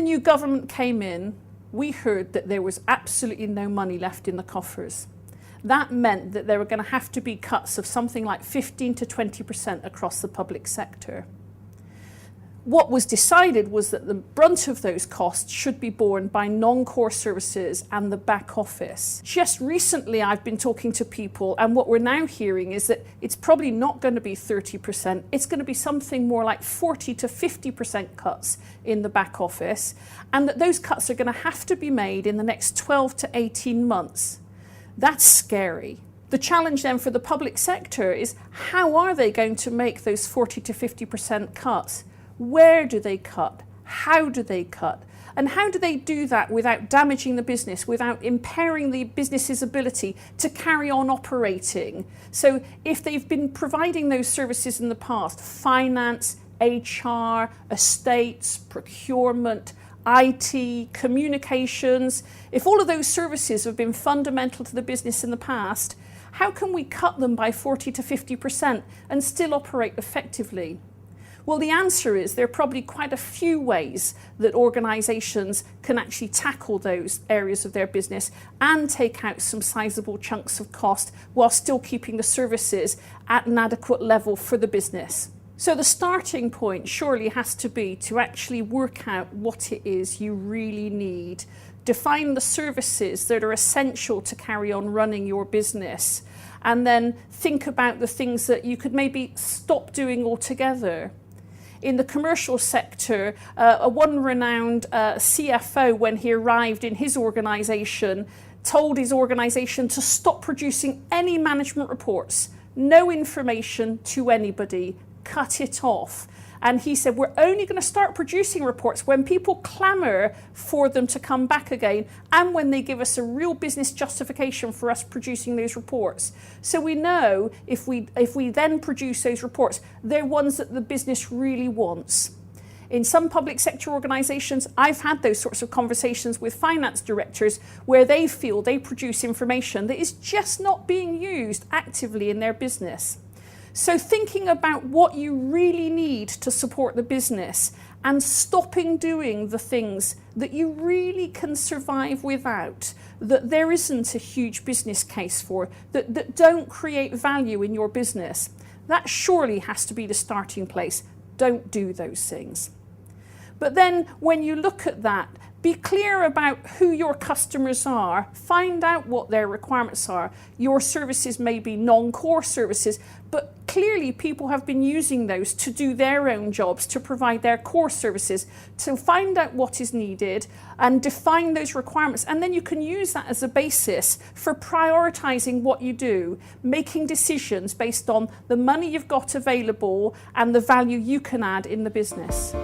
new government came in, we heard that there was absolutely no money left in the coffers. That meant that there were going to have to be cuts of something like 15 to 20% across the public sector. What was decided was that the brunt of those costs should be borne by non-core services and the back office. Just recently I've been talking to people, and what we're now hearing is that it's probably not going to be 30%, it's going to be something more like 40 to 50% cuts in the back office, and that those cuts are going to have to be made in the next 12 to 18 months. That's scary. The challenge then for the public sector is, how are they going to make those 40 to 50% cuts? Where do they cut? How do they cut? And how do they do that without damaging the business, without impairing the business's ability to carry on operating? So if they've been providing those services in the past, finance, HR, estates, procurement, IT, communications, if all of those services have been fundamental to the business in the past, how can we cut them by 40 to 50% and still operate effectively? Well, the answer is there are probably quite a few ways that organisations can actually tackle those areas of their business and take out some sizable chunks of cost while still keeping the services at an adequate level for the business. So the starting point surely has to be to actually work out what it is you really need. Define the services that are essential to carry on running your business, and then think about the things that you could maybe stop doing altogether. In the commercial sector, one renowned CFO, when he arrived in his organisation, told his organisation to stop producing any management reports, no information to anybody, cut it off. And he said, we're only going to start producing reports when people clamour for them to come back again, and when they give us a real business justification for us producing those reports. So we know if we then produce those reports, they're ones that the business really wants. In some public sector organisations, I've had those sorts of conversations with finance directors where they feel they produce information that is just not being used actively in their business. So thinking about what you really need to support the business and stopping doing the things that you really can survive without, that there isn't a huge business case for, that don't create value in your business, that surely has to be the starting place. Don't do those things. But then when you look at that, be clear about who your customers are, find out what their requirements are. Your services may be non-core services, but clearly people have been using those to do their own jobs, to provide their core services. So find out what is needed and define those requirements, and then you can use that as a basis for prioritising what you do, making decisions based on the money you've got available and the value you can add in the business.